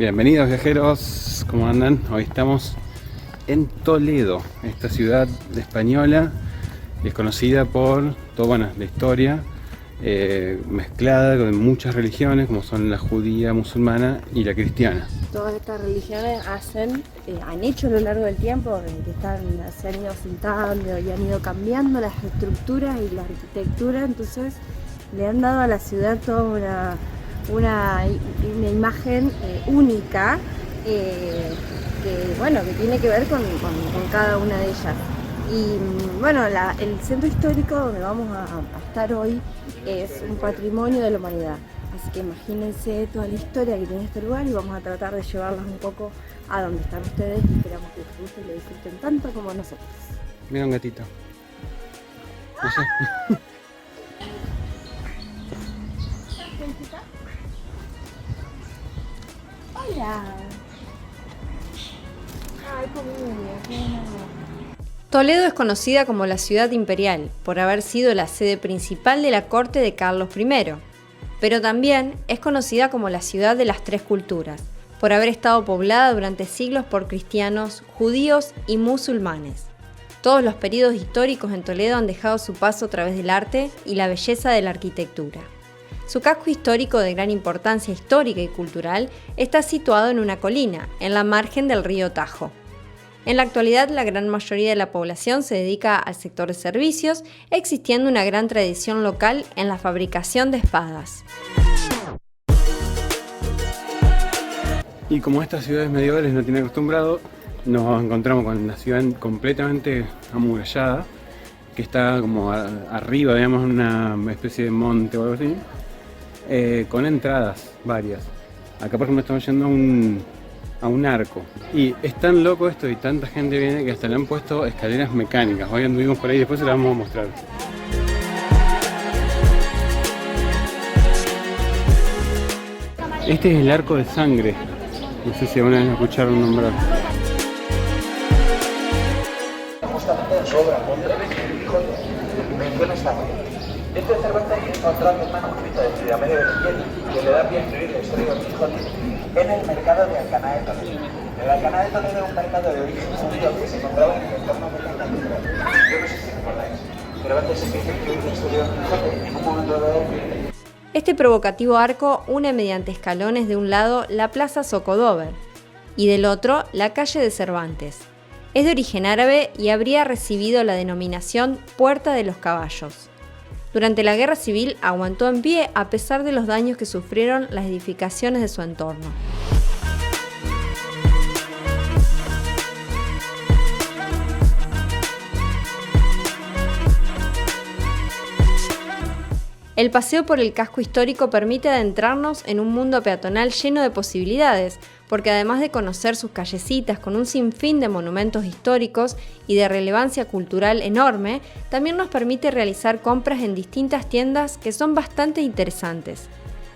Bienvenidos viajeros, ¿cómo andan? Hoy estamos en Toledo, esta ciudad española desconocida por toda la historia, mezclada con muchas religiones como son la judía, musulmana y la cristiana. Todas estas religiones han hecho a lo largo del tiempo, se han ido asentando y han ido cambiando las estructuras y la arquitectura, entonces le han dado a la ciudad toda una imagen única que tiene que ver con cada una de ellas. Y bueno, el centro histórico donde vamos a estar hoy es un patrimonio de la humanidad. Así que imagínense toda la historia que tiene este lugar y vamos a tratar de llevarlos un poco a donde están ustedes y esperamos que les guste y lo disfruten tanto como nosotros. Mira un gatito. No sé. Hola. Ay, qué bueno. Toledo es conocida como la ciudad imperial por haber sido la sede principal de la corte de Carlos I, pero también es conocida como la ciudad de las tres culturas, por haber estado poblada durante siglos por cristianos, judíos y musulmanes. Todos los períodos históricos en Toledo han dejado su paso a través del arte y la belleza de la arquitectura. Su casco histórico de gran importancia histórica y cultural está situado en una colina, en la margen del río Tajo. En la actualidad, la gran mayoría de la población se dedica al sector de servicios, existiendo una gran tradición local en la fabricación de espadas. Y como estas ciudades medievales no tienen acostumbrado, nos encontramos con una ciudad completamente amurallada, que está como arriba, digamos, en una especie de monte o algo así, con entradas varias. Acá por ejemplo estamos yendo a un arco. Y es tan loco esto y tanta gente viene que hasta le han puesto escaleras mecánicas. Hoy anduvimos por ahí y después se las vamos a mostrar. Este es el arco de sangre. No sé si alguna vez escucharon nombrar. Justamente en su obra menciona sangre. Este Cervantes encontrado un manuscrito de Ciudad Media de Bellini que le da pie a escribir la historia de Don Quijote en el mercado de Alcaná de Toledo. El Alcaná de Toledo era un mercado de origen judío que se encontraba en el entorno de la catedral. Yo no sé si recordáis. Cervantes empieza a escribir la historia de Don Quijote en un momento dado. Este provocativo arco une mediante escalones de un lado la plaza Zocodover y del otro la calle de Cervantes. Es de origen árabe y habría recibido la denominación Puerta de los Caballos. Durante la Guerra Civil aguantó en pie a pesar de los daños que sufrieron las edificaciones de su entorno. El paseo por el casco histórico permite adentrarnos en un mundo peatonal lleno de posibilidades, porque además de conocer sus callecitas con un sinfín de monumentos históricos y de relevancia cultural enorme, también nos permite realizar compras en distintas tiendas que son bastante interesantes.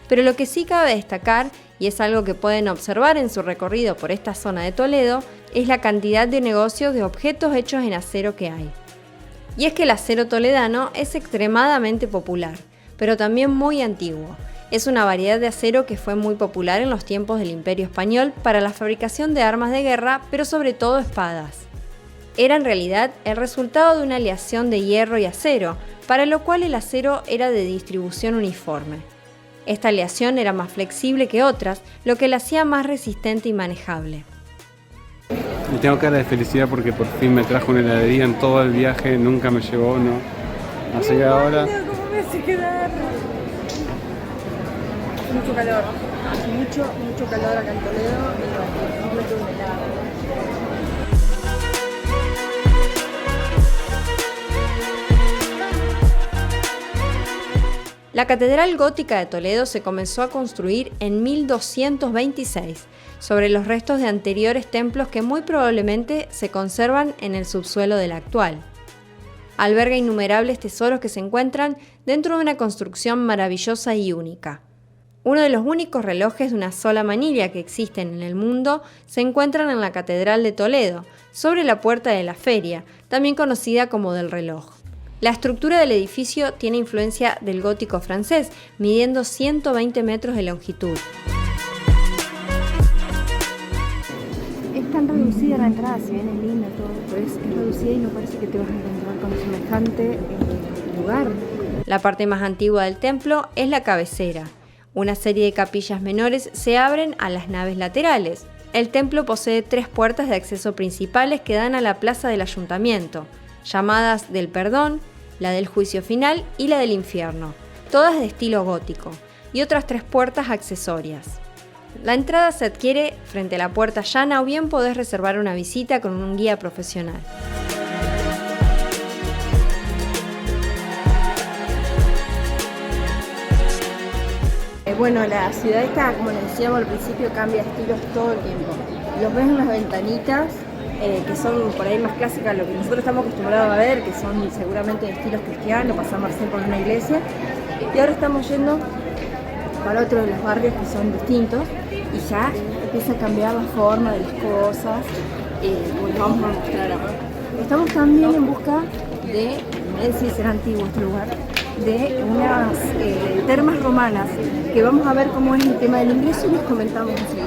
Pero lo que sí cabe destacar, y es algo que pueden observar en su recorrido por esta zona de Toledo, es la cantidad de negocios de objetos hechos en acero que hay. Y es que el acero toledano es extremadamente popular, pero también muy antiguo. Es una variedad de acero que fue muy popular en los tiempos del Imperio Español para la fabricación de armas de guerra, pero sobre todo espadas. Era en realidad el resultado de una aleación de hierro y acero, para lo cual el acero era de distribución uniforme. Esta aleación era más flexible que otras, lo que la hacía más resistente y manejable. Y tengo cara de felicidad porque por fin me trajo una heladería en todo el viaje, nunca me llevó, ¿no? Así que ahora... ¿Cómo me hace quedar? Mucho calor, mucho calor acá en Toledo y completo un helado. La Catedral Gótica de Toledo se comenzó a construir en 1226, sobre los restos de anteriores templos que muy probablemente se conservan en el subsuelo de la actual. Alberga innumerables tesoros que se encuentran dentro de una construcción maravillosa y única. Uno de los únicos relojes de una sola manilla que existen en el mundo se encuentran en la Catedral de Toledo, sobre la puerta de la feria, también conocida como del reloj. La estructura del edificio tiene influencia del gótico francés, midiendo 120 metros de longitud. reducida la entrada, si bien es linda todo, pero es reducida y no parece que te vas a encontrar con semejante lugar. La parte más antigua del templo es la cabecera. Una serie de capillas menores se abren a las naves laterales. El templo posee 3 puertas de acceso principales que dan a la plaza del ayuntamiento, llamadas del perdón, la del juicio final y la del infierno, todas de estilo gótico, y otras 3 puertas accesorias. La entrada se adquiere frente a la puerta llana o bien podés reservar una visita con un guía profesional. Bueno, la ciudad esta, como les decíamos al principio, cambia estilos todo el tiempo. Los ves en las ventanitas, que son por ahí más clásicas, lo que nosotros estamos acostumbrados a ver, que son seguramente de estilos cristianos, pasamos recién por una iglesia, y ahora estamos yendo para otro de los barrios que son distintos, y ya empieza a cambiar la forma de las cosas, como les vamos a mostrar ahora. Estamos también en busca de, no sé si será antiguo este lugar, de unas termas romanas, que vamos a ver cómo es el tema del ingreso y les comentamos enseguida.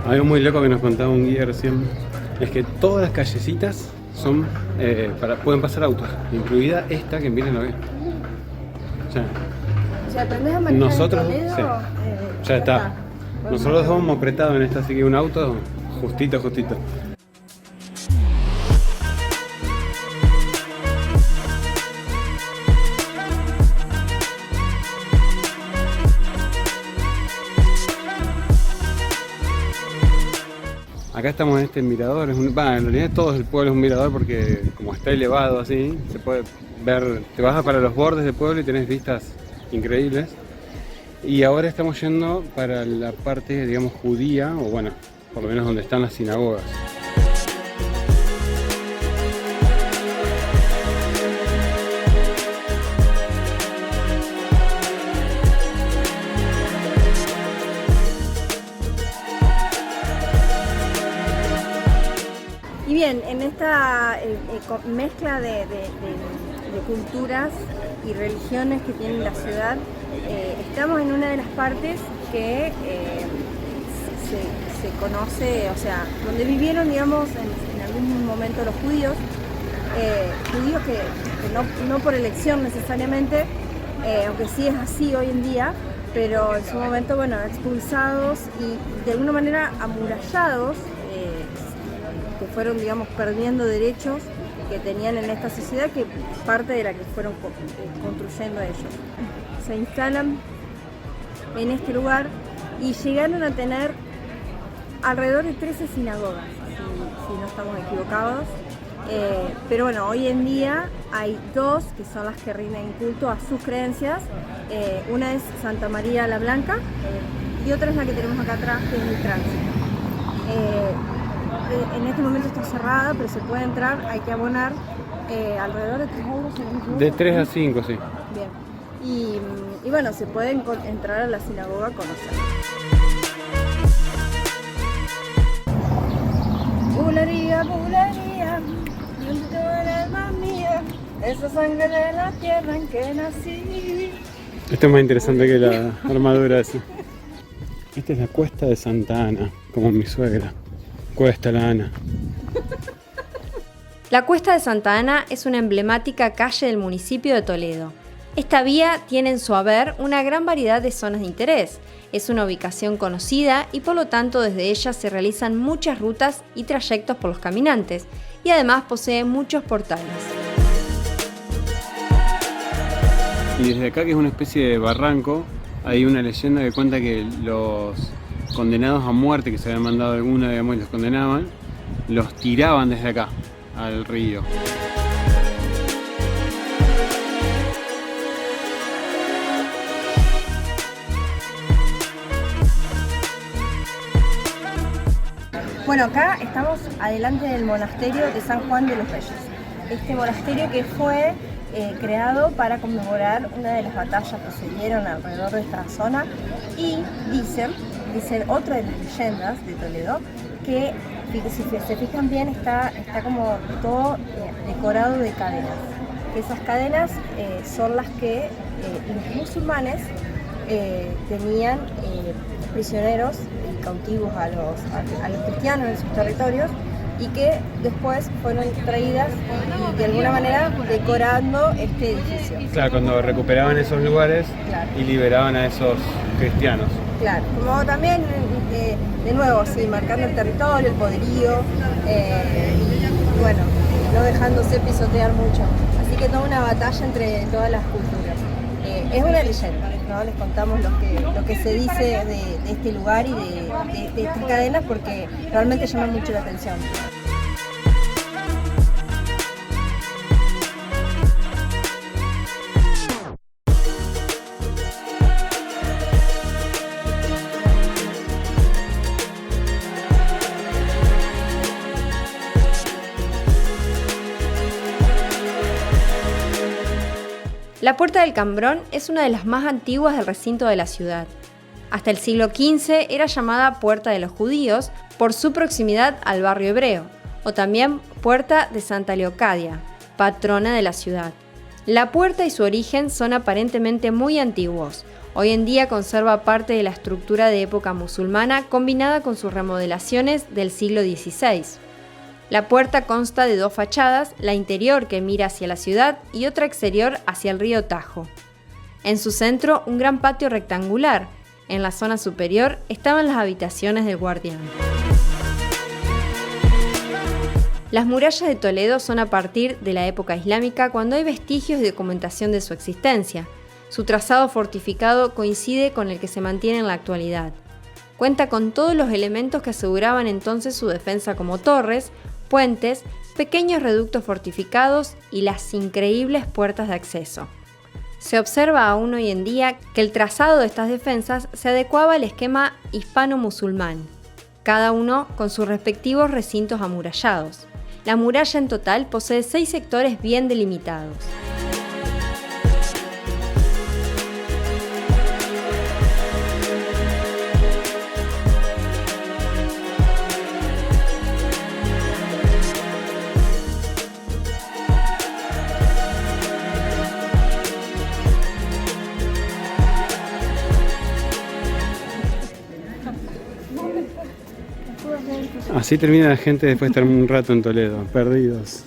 Algo muy loco que nos contaba un guía recién es que todas las callecitas son pueden pasar autos, incluida esta que miren lo que. O sea, aprendés a manejar nosotros, Toledo, sí, ya está. Nosotros vamos apretados en esta, así que un auto justito. Acá estamos en este mirador, en realidad todo el pueblo es un mirador porque como está elevado así, se puede ver, te vas para los bordes del pueblo y tenés vistas increíbles. Y ahora estamos yendo para la parte, digamos, judía, o bueno, por lo menos donde están las sinagogas. Y bien, en esta mezcla de culturas y religiones que tiene la ciudad, estamos en una de las partes que se conoce, o sea, donde vivieron, digamos, en algún momento los judíos que no por elección necesariamente, aunque sí es así hoy en día, pero en su momento, bueno, expulsados y de alguna manera amurallados, que fueron, digamos, perdiendo derechos que tenían en esta sociedad, que parte de la que fueron construyendo ellos. Se instalan en este lugar y llegaron a tener alrededor de 13 sinagogas, si no estamos equivocados. Pero bueno, hoy en día hay 2 que son las que rinden culto a sus creencias. Una es Santa María la Blanca y otra es la que tenemos acá atrás, que es el tránsito. En este momento está cerrada, pero se puede entrar, hay que abonar alrededor de 3 euros. De 3 a 5, sí. Bien. Y bueno, se puede entrar a la sinagoga a conocer. Bulería, dentro del alma mía, esa sangre de la tierra en que nací. Esto es más interesante que la armadura esa. Esta es la cuesta de Santa Ana, como mi suegra. Cuesta la Ana. La Cuesta de Santa Ana es una emblemática calle del municipio de Toledo. Esta vía tiene en su haber una gran variedad de zonas de interés. Es una ubicación conocida y por lo tanto desde ella se realizan muchas rutas y trayectos por los caminantes, y además posee muchos portales. Y desde acá, que es una especie de barranco, hay una leyenda que cuenta que los condenados a muerte que se habían mandado alguna, digamos, y los condenaban, los tiraban desde acá al río. Bueno, acá estamos adelante del monasterio de San Juan de los Reyes. Este monasterio que fue creado para conmemorar una de las batallas que se dieron alrededor de esta zona, y dicen otra de las leyendas de Toledo, que si se fijan bien está como todo decorado de cadenas. Esas cadenas son las que los musulmanes tenían prisioneros y cautivos a los cristianos en sus territorios, y que después fueron traídas y de alguna manera decorando este edificio. Claro, cuando recuperaban esos lugares, claro, y liberaban a esos cristianos. Claro, como también, de nuevo, sí, marcando el territorio, el poderío, y bueno, no dejándose pisotear mucho. Así que toda una batalla entre todas las culturas. Es una leyenda, ¿no? Les contamos lo que se dice de este lugar y de estas cadenas, porque realmente llama mucho la atención. La Puerta del Cambrón es una de las más antiguas del recinto de la ciudad. Hasta el siglo XV era llamada Puerta de los Judíos por su proximidad al barrio hebreo, o también Puerta de Santa Leocadia, patrona de la ciudad. La puerta y su origen son aparentemente muy antiguos. Hoy en día conserva parte de la estructura de época musulmana combinada con sus remodelaciones del siglo XVI. La puerta consta de dos fachadas, la interior que mira hacia la ciudad y otra exterior hacia el río Tajo. En su centro, un gran patio rectangular. En la zona superior estaban las habitaciones del guardián. Las murallas de Toledo son a partir de la época islámica, cuando hay vestigios y documentación de su existencia. Su trazado fortificado coincide con el que se mantiene en la actualidad. Cuenta con todos los elementos que aseguraban entonces su defensa, como torres, puentes, pequeños reductos fortificados y las increíbles puertas de acceso. Se observa aún hoy en día que el trazado de estas defensas se adecuaba al esquema hispano-musulmán, cada uno con sus respectivos recintos amurallados. La muralla en total posee 6 sectores bien delimitados. Así termina la gente después de estar un rato en Toledo, perdidos.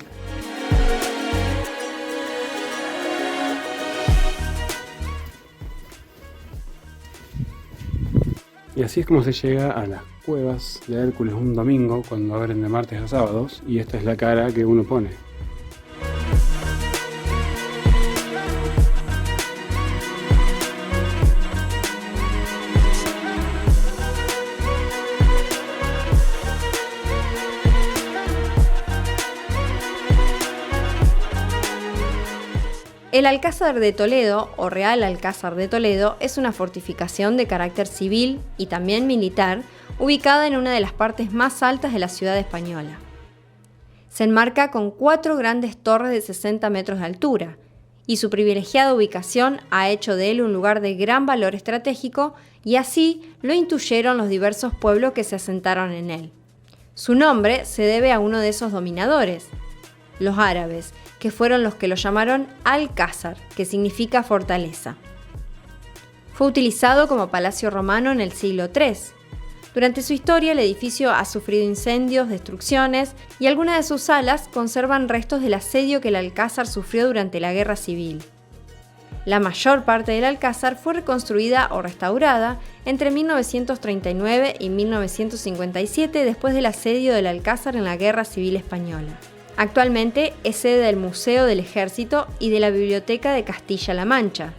Y así es como se llega a las cuevas de Hércules un domingo, cuando abren de martes a sábados, y esta es la cara que uno pone. El Alcázar de Toledo, o Real Alcázar de Toledo, es una fortificación de carácter civil y también militar, ubicada en una de las partes más altas de la ciudad española. Se enmarca con 4 grandes torres de 60 metros de altura, y su privilegiada ubicación ha hecho de él un lugar de gran valor estratégico, y así lo intuyeron los diversos pueblos que se asentaron en él. Su nombre se debe a uno de esos dominadores, los árabes, que fueron los que lo llamaron Alcázar, que significa fortaleza. Fue utilizado como palacio romano en el siglo III. Durante su historia, el edificio ha sufrido incendios, destrucciones, y algunas de sus salas conservan restos del asedio que el Alcázar sufrió durante la Guerra Civil. La mayor parte del Alcázar fue reconstruida o restaurada entre 1939 y 1957, después del asedio del Alcázar en la Guerra Civil Española. Actualmente es sede del Museo del Ejército y de la Biblioteca de Castilla-La Mancha.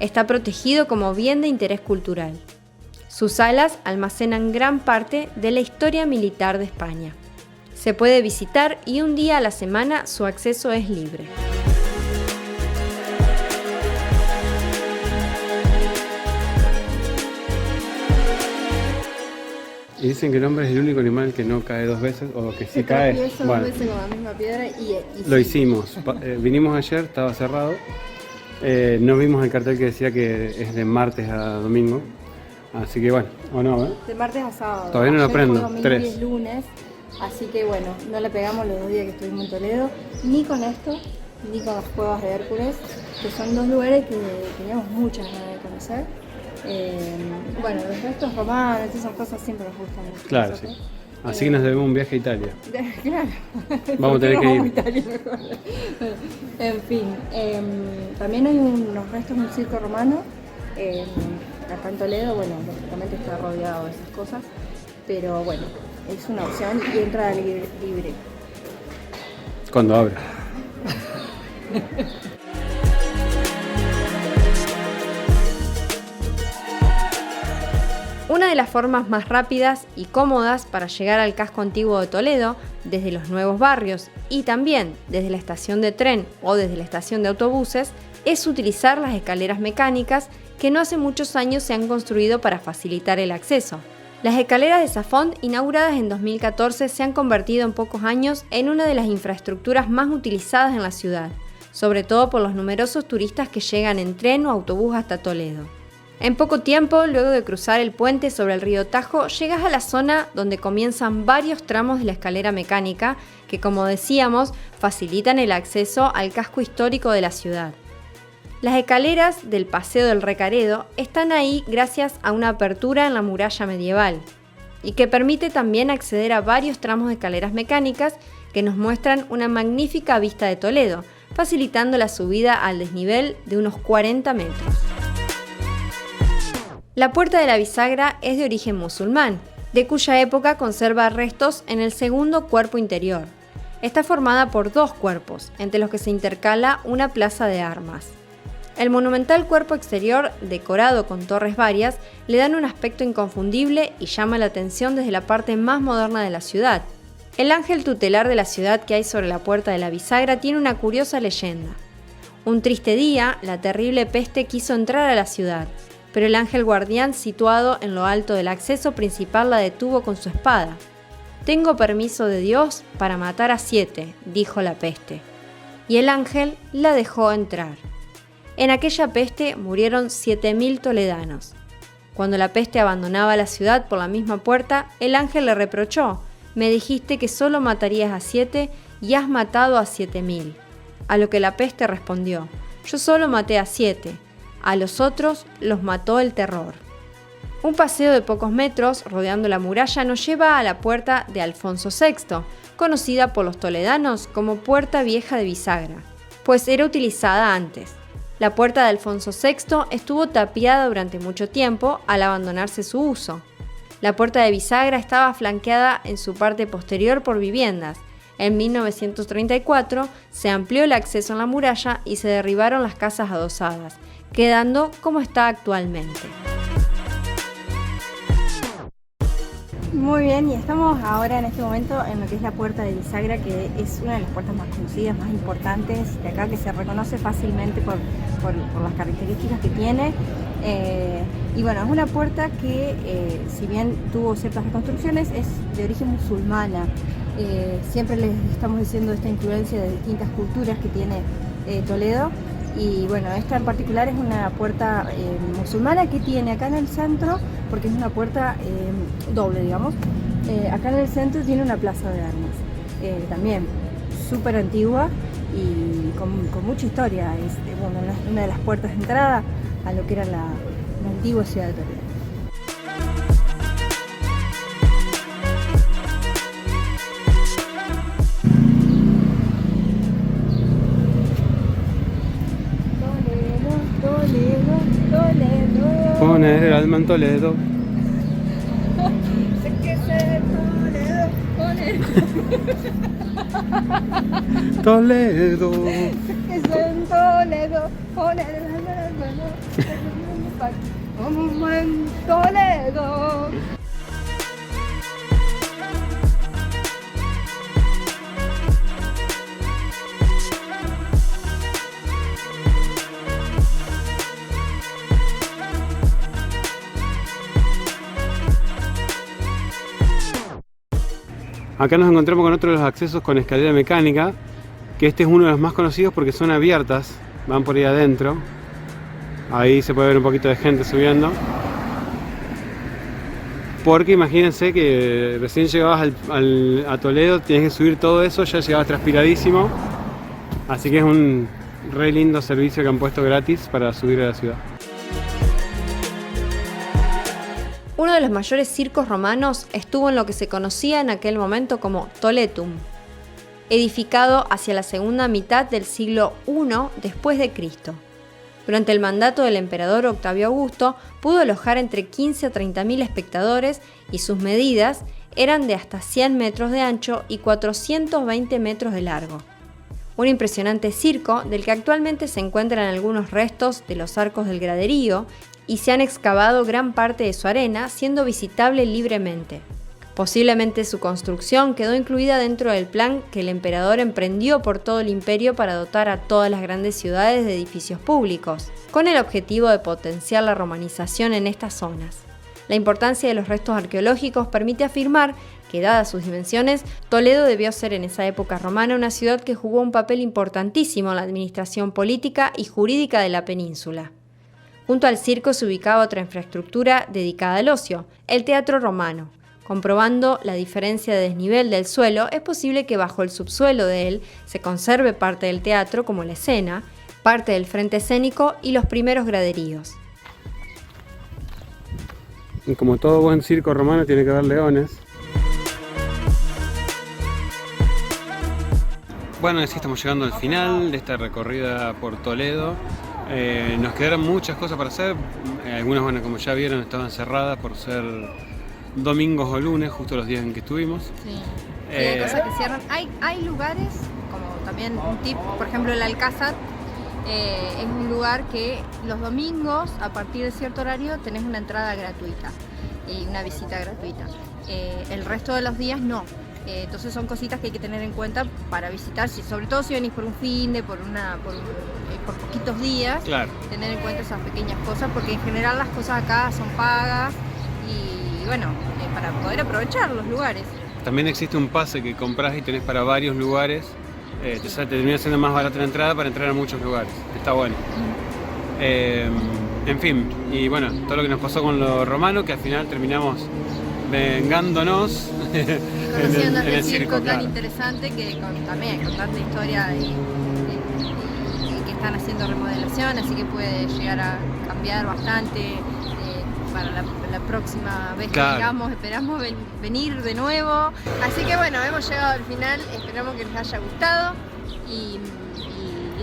Está protegido como bien de interés cultural. Sus salas almacenan gran parte de la historia militar de España. Se puede visitar y un día a la semana su acceso es libre. Y dicen que el hombre es el único animal que no cae 2 veces, o que si cae, bueno, 2 veces con la misma piedra y lo hicimos. Vinimos ayer, estaba cerrado. No vimos el cartel que decía que es de martes a domingo. Así que bueno, o no, ¿eh? De martes a sábado. Todavía no lo aprendo. Fue domingo 3. y es lunes, así que bueno, no le pegamos los 2 días que estuvimos en Toledo, ni con esto, ni con las cuevas de Hércules, que son dos lugares que teníamos muchas ganas de conocer. Bueno, los restos romanos, esas cosas siempre nos gustan mucho. Claro, sí. Así que nos debemos un viaje a Italia. Claro. Vamos a tener que ir. A Italia mejor? En fin, también hay unos restos de un circo romano. Acá en Toledo, bueno, lógicamente está rodeado de esas cosas, pero bueno, es una opción y entrada libre. Cuando abra. Una de las formas más rápidas y cómodas para llegar al casco antiguo de Toledo, desde los nuevos barrios y también desde la estación de tren o desde la estación de autobuses, es utilizar las escaleras mecánicas que no hace muchos años se han construido para facilitar el acceso. Las escaleras de Safont, inauguradas en 2014, se han convertido en pocos años en una de las infraestructuras más utilizadas en la ciudad, sobre todo por los numerosos turistas que llegan en tren o autobús hasta Toledo. En poco tiempo, luego de cruzar el puente sobre el río Tajo, llegas a la zona donde comienzan varios tramos de la escalera mecánica que, como decíamos, facilitan el acceso al casco histórico de la ciudad. Las escaleras del Paseo del Recaredo están ahí gracias a una apertura en la muralla medieval y que permite también acceder a varios tramos de escaleras mecánicas que nos muestran una magnífica vista de Toledo, facilitando la subida al desnivel de unos 40 metros. La Puerta de la Bisagra es de origen musulmán, de cuya época conserva restos en el segundo cuerpo interior. Está formada por dos cuerpos, entre los que se intercala una plaza de armas. El monumental cuerpo exterior, decorado con torres varias, le dan un aspecto inconfundible y llama la atención desde la parte más moderna de la ciudad. El ángel tutelar de la ciudad que hay sobre la Puerta de la Bisagra tiene una curiosa leyenda. Un triste día, la terrible peste quiso entrar a la ciudad, pero el ángel guardián situado en lo alto del acceso principal la detuvo con su espada. «Tengo permiso de Dios para matar a 7», dijo la peste, y el ángel la dejó entrar. En aquella peste murieron 7.000 toledanos. Cuando la peste abandonaba la ciudad por la misma puerta, el ángel le reprochó: «Me dijiste que solo matarías a 7 y has matado a 7.000». A lo que la peste respondió: «Yo solo maté a 7. A los otros los mató el terror». Un paseo de pocos metros rodeando la muralla nos lleva a la Puerta de Alfonso VI, conocida por los toledanos como Puerta Vieja de Bisagra, pues era utilizada antes. La Puerta de Alfonso VI estuvo tapiada durante mucho tiempo al abandonarse su uso. La Puerta de Bisagra estaba flanqueada en su parte posterior por viviendas. En 1934 se amplió el acceso en la muralla y se derribaron las casas adosadas, quedando como está actualmente. Muy bien, y estamos ahora en este momento en lo que es la Puerta de Bisagra, que es una de las puertas más conocidas, más importantes de acá, que se reconoce fácilmente por las características que tiene. Y bueno, es una puerta que, si bien tuvo ciertas reconstrucciones, es de origen musulmana. Siempre les estamos diciendo esta influencia de distintas culturas que tiene Toledo. Y bueno, esta en particular es una puerta musulmana que tiene acá en el centro, porque es una puerta doble, digamos. Acá en el centro tiene una plaza de armas, también súper antigua y con mucha historia. Es una de las puertas de entrada a lo que era la antigua ciudad de Toledo. Poner el alma en Toledo. Sé que sé Toledo, poner. Toledo. Sé que sé en Toledo, poner el alma en el mano. Como en Toledo. Acá nos encontramos con otro de los accesos con escalera mecánica, que este es uno de los más conocidos porque son abiertas, van por ahí adentro. Ahí se puede ver un poquito de gente subiendo. Porque imagínense que recién llegabas a Toledo, tienes que subir todo eso, ya llegabas transpiradísimo. Así que es un re lindo servicio que han puesto gratis para subir a la ciudad. Uno de los mayores circos romanos estuvo en lo que se conocía en aquel momento como Toletum, edificado hacia la segunda mitad del siglo I después de Cristo. Durante el mandato del emperador Octavio Augusto pudo alojar entre 15 a 30.000 espectadores y sus medidas eran de hasta 100 metros de ancho y 420 metros de largo. Un impresionante circo del que actualmente se encuentran algunos restos de los arcos del graderío y se han excavado gran parte de su arena, siendo visitable libremente. Posiblemente su construcción quedó incluida dentro del plan que el emperador emprendió por todo el imperio para dotar a todas las grandes ciudades de edificios públicos, con el objetivo de potenciar la romanización en estas zonas. La importancia de los restos arqueológicos permite afirmar que, dadas sus dimensiones, Toledo debió ser en esa época romana una ciudad que jugó un papel importantísimo en la administración política y jurídica de la península. Junto al circo se ubicaba otra infraestructura dedicada al ocio, el teatro romano. Comprobando la diferencia de desnivel del suelo, es posible que bajo el subsuelo de él se conserve parte del teatro como la escena, parte del frente escénico y los primeros graderíos. Y como todo buen circo romano tiene que haber leones. Bueno, así estamos llegando al final de esta recorrida por Toledo. Nos quedaron muchas cosas para hacer. Algunas, bueno, como ya vieron, estaban cerradas por ser domingos o lunes, justo los días en que estuvimos. Sí, hay cosas que cierran. Hay lugares, como también un tip, por ejemplo el Alcázar, es un lugar que los domingos, a partir de cierto horario, tenés una entrada gratuita y una visita gratuita. El resto de los días no. Entonces son cositas que hay que tener en cuenta para visitar, sobre todo si venís por un fin de, por poquitos días, claro. Tener en cuenta esas pequeñas cosas, porque en general las cosas acá son pagas y bueno, para poder aprovechar los lugares. También existe un pase que compras y tenés para varios lugares, te termina siendo más barata la entrada para entrar a muchos lugares, está bueno. En fin, y bueno, todo lo que nos pasó con lo romano, que al final terminamos vengándonos conociendo este circo tan interesante que también con tanta historia y que están haciendo remodelación, así que puede llegar a cambiar bastante para la próxima vez que digamos, esperamos venir de nuevo. Así que bueno, hemos llegado al final, esperamos que les haya gustado y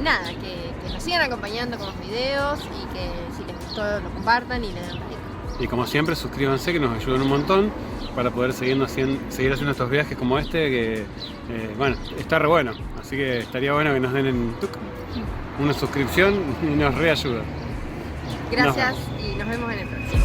nada, que nos sigan acompañando con los videos y que si les gustó lo compartan y le den like. Y como siempre, suscríbanse, que nos ayudan un montón para poder seguir haciendo estos viajes como este, que bueno, está re bueno. Así que estaría bueno que nos den una suscripción y nos reayuda. Gracias y nos vemos en el próximo.